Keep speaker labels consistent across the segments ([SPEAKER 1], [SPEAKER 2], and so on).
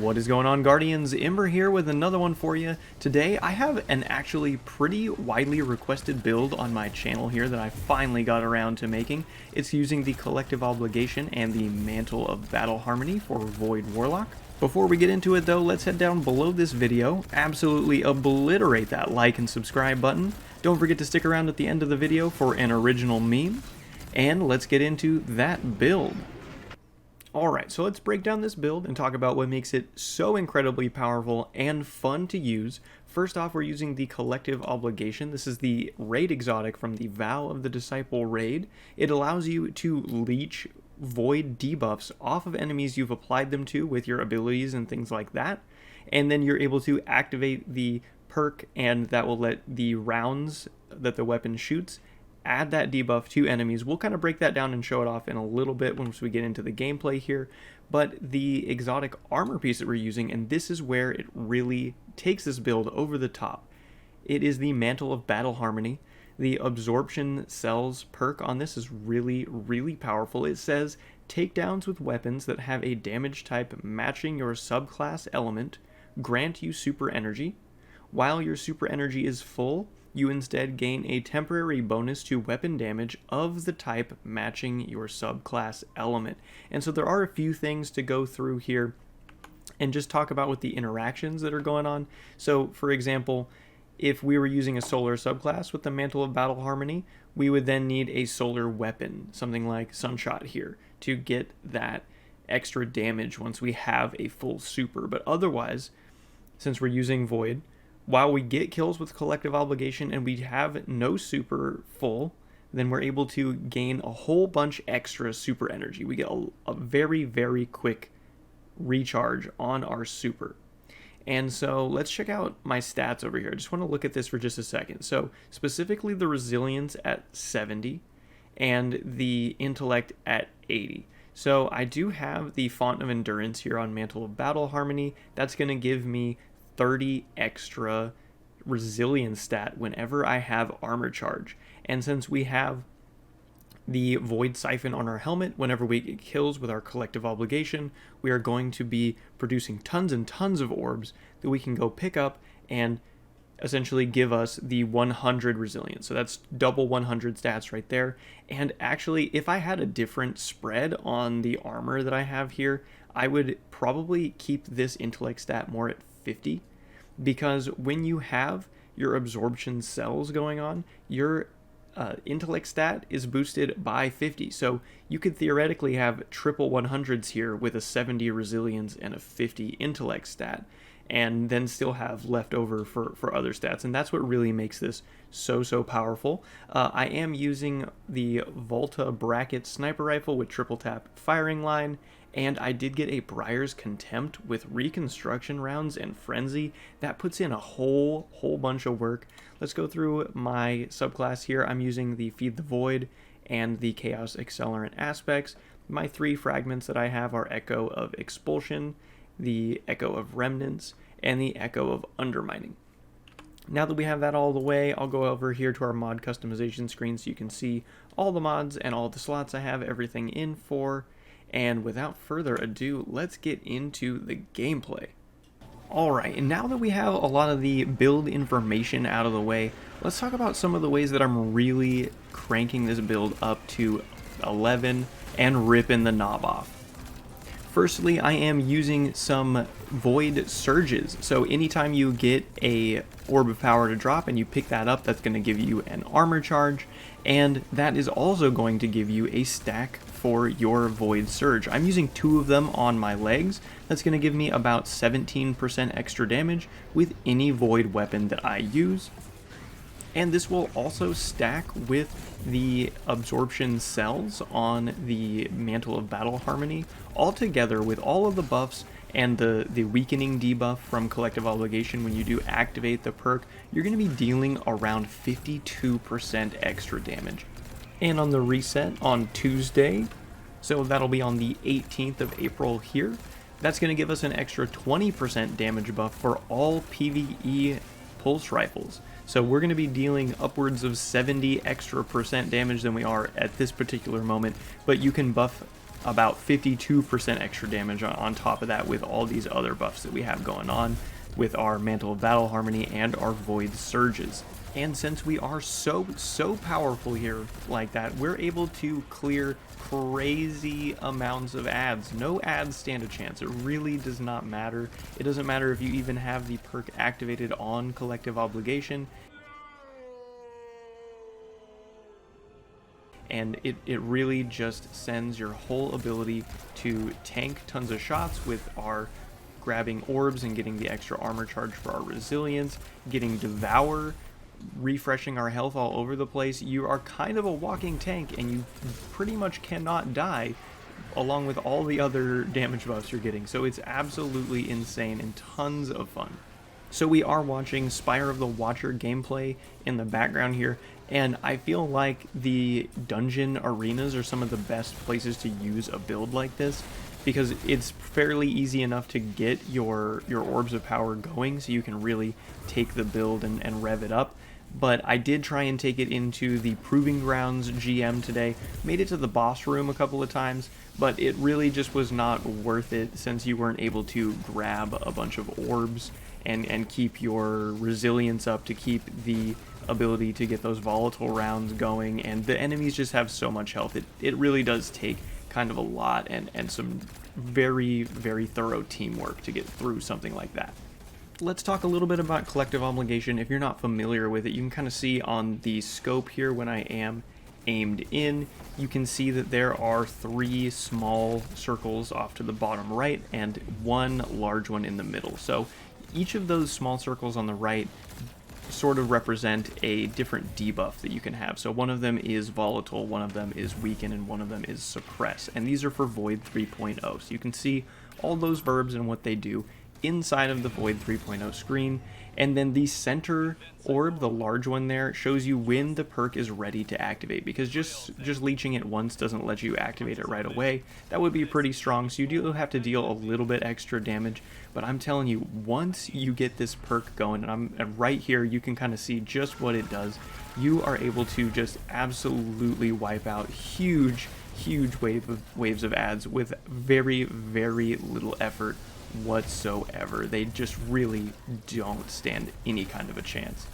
[SPEAKER 1] What is going on, Guardians? Ember here with another one for you. Today I have an actually pretty widely requested build on my channel here that I finally got around to making. It's using the Collective Obligation and the Mantle of Battle Harmony for Void Warlock. Before we get into it though, let's head down below this video, absolutely obliterate that like and subscribe button. Don't forget to stick around at the end of the video for an original meme, and let's get into that build. Alright, so let's break down this build and talk about what makes it so incredibly powerful and fun to use. First off, we're using the Collective Obligation. This is the raid exotic from the Vow of the Disciple raid. It allows you to leech void debuffs off of enemies you've applied them to with your abilities and things like that. And then you're able to activate the perk, and that will let the rounds that the weapon shoots add that debuff to enemies. We'll kind of break that down and show it off in a little bit once we get into the gameplay here. But the exotic armor piece that we're using, and this is where it really takes this build over the top, it is the Mantle of Battle Harmony. The absorption cells perk on this is really, really powerful. It says takedowns with weapons that have a damage type matching your subclass element grant you super energy. While your super energy is full, you instead gain a temporary bonus to weapon damage of the type matching your subclass element. And so there are a few things to go through here and just talk about with the interactions that are going on. So for example, if we were using a solar subclass with the Mantle of Battle Harmony, we would then need a solar weapon, something like Sunshot here, to get that extra damage once we have a full super. But otherwise, since we're using Void, while we get kills with Collective Obligation and we have no super full, then we're able to gain a whole bunch extra super energy. We get a very, very quick recharge on our super. And so let's check out my stats over here. I just want to look at this for just a second. So specifically the resilience at 70 and the intellect at 80. So I do have the Font of Endurance here on Mantle of Battle Harmony. That's going to give me 30 extra resilience stat whenever I have armor charge. And since we have the Void Siphon on our helmet, whenever we get kills with our Collective Obligation, we are going to be producing tons and tons of orbs that we can go pick up and essentially give us the 100 resilience. So that's double 100 stats right there. And actually, if I had a different spread on the armor that I have here, I would probably keep this intellect stat more at 50, because when you have your absorption cells going on, your intellect stat is boosted by 50. So you could theoretically have triple 100s here with a 70 resilience and a 50 intellect stat, and then still have leftover for other stats. And that's what really makes this so powerful. I am using the Volta Bracket sniper rifle with triple tap firing line, and I did get a Briar's Contempt with reconstruction rounds and frenzy. That puts in a whole bunch of work. Let's go through my subclass here. I'm using the Feed the Void and the Chaos Accelerant aspects. My three fragments that I have are Echo of Expulsion, the Echo of Remnants, and the Echo of Undermining. Now that we have that all the way, I'll go over here to our mod customization screen so you can see all the mods and all the slots I have everything in for. And without further ado, let's get into the gameplay. Alright, and now that we have a lot of the build information out of the way, let's talk about some of the ways that I'm really cranking this build up to 11 and ripping the knob off. Firstly, I am using some Void Surges. So anytime you get a Orb of Power to drop and you pick that up, that's going to give you an armor charge, and that is also going to give you a stack for your Void Surge. I'm using 2 of them on my legs. That's going to give me about 17% extra damage with any Void weapon that I use. And this will also stack with the absorption cells on the Mantle of Battle Harmony, all together with all of the buffs and the weakening debuff from Collective Obligation. When you do activate the perk, you're going to be dealing around 52% extra damage. And on the reset on Tuesday, so that'll be on the 18th of April here, that's going to give us an extra 20% damage buff for all PvE pulse rifles. So we're going to be dealing upwards of 70 extra % damage than we are at this particular moment, but you can buff about 52% extra damage on top of that with all these other buffs that we have going on with our Mantle of Battle Harmony and our Void Surges. And since we are so powerful here like that, we're able to clear crazy amounts of ads. No ads stand a chance. It really does not matter. It doesn't matter if you even have the perk activated on Collective Obligation. And it really just sends your whole ability to tank tons of shots with our grabbing orbs and getting the extra armor charge for our resilience, getting Devour, refreshing our health all over the place. You are kind of a walking tank, and you pretty much cannot die along with all the other damage buffs you're getting. So it's absolutely insane and tons of fun. So we are watching Spire of the Watcher gameplay in the background here, and I feel like the dungeon arenas are some of the best places to use a build like this, because it's fairly easy enough to get your orbs of power going, so you can really take the build and rev it up. But I did try and take it into the Proving Grounds GM today, made it to the boss room a couple of times, but it really just was not worth it since you weren't able to grab a bunch of orbs and keep your resilience up to keep the ability to get those volatile rounds going, and the enemies just have so much health. It really does take kind of a lot and some very thorough teamwork to get through something like that. Let's talk a little bit about Collective Obligation. If you're not familiar with it, you can kind of see on the scope here when I am aimed in, you can see that there are 3 small circles off to the bottom right and 1 large one in the middle. So each of those small circles on the right sort of represent a different debuff that you can have. So one of them is Volatile, one of them is Weaken, and one of them is Suppress. And these are for Void 3.0. So you can see all those verbs and what they do inside of the Void 3.0 screen. And then the center orb, the large one there, shows you when the perk is ready to activate, because just leeching it once doesn't let you activate it right away. That would be pretty strong, so you do have to deal a little bit extra damage. But I'm telling you, once you get this perk going, and right here you can kind of see just what it does, you are able to just absolutely wipe out huge waves of ads with very little effort whatsoever. They just really don't stand any kind of a chance.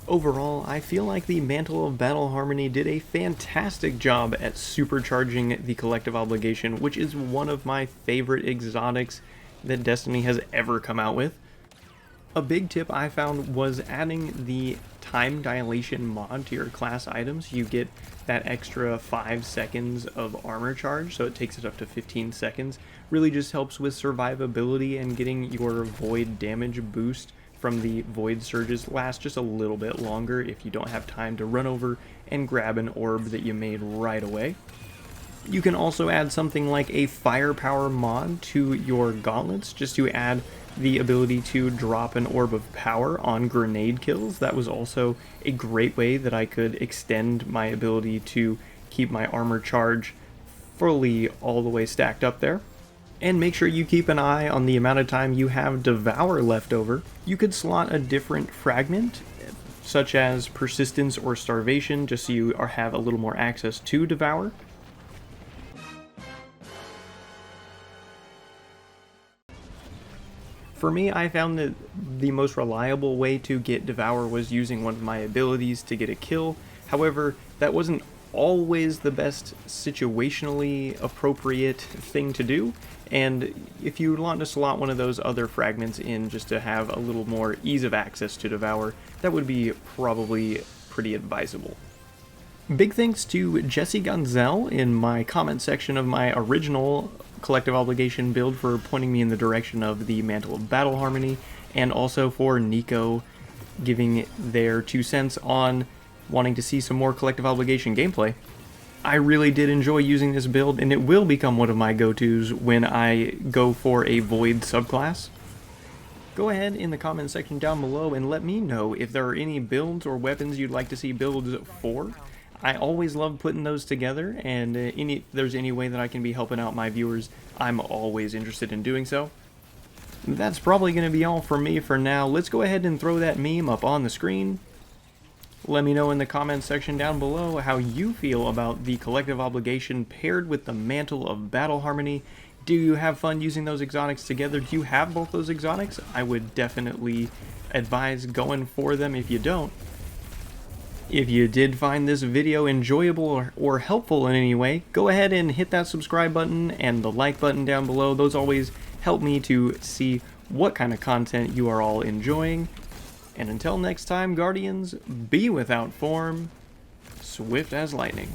[SPEAKER 1] Overall, I feel like the Mantle of Battle Harmony did a fantastic job at supercharging the Collective Obligation, which is one of my favorite exotics that Destiny has ever come out with. A big tip I found was adding the time dilation mod to your class items. You get that extra 5 seconds of armor charge, so it takes it up to 15 seconds. Really just helps with survivability and getting your void damage boost from the void surges last just a little bit longer if you don't have time to run over and grab an orb that you made right away. You can also add something like a firepower mod to your gauntlets just to add the ability to drop an orb of power on grenade kills. That was also a great way that I could extend my ability to keep my armor charge fully all the way stacked up there. And make sure you keep an eye on the amount of time you have Devour left over. You could slot a different fragment, such as Persistence or Starvation, just so you have a little more access to Devour. For me, I found that the most reliable way to get Devour was using one of my abilities to get a kill. However, that wasn't always the best situationally appropriate thing to do, and if you want to slot one of those other fragments in just to have a little more ease of access to Devour, that would be probably pretty advisable. Big thanks to Jesse Gonzel in my comment section of my original Collective Obligation build for pointing me in the direction of the Mantle of Battle Harmony, and also for Nico giving their 2 cents on wanting to see some more Collective Obligation gameplay. I really did enjoy using this build, and it will become one of my go-tos when I go for a Void subclass. Go ahead in the comment section down below and let me know if there are any builds or weapons you'd like to see builds for. I always love putting those together, and if there's any way that I can be helping out my viewers, I'm always interested in doing so. That's probably going to be all from me for now. Let's go ahead and throw that meme up on the screen. Let me know in the comments section down below how you feel about the Collective Obligation paired with the Mantle of Battle Harmony. Do you have fun using those exotics together? Do you have both those exotics? I would definitely advise going for them if you don't. If you did find this video enjoyable or helpful in any way, go ahead and hit that subscribe button and the like button down below. Those always help me to see what kind of content you are all enjoying. And until next time, Guardians, be without form, swift as lightning.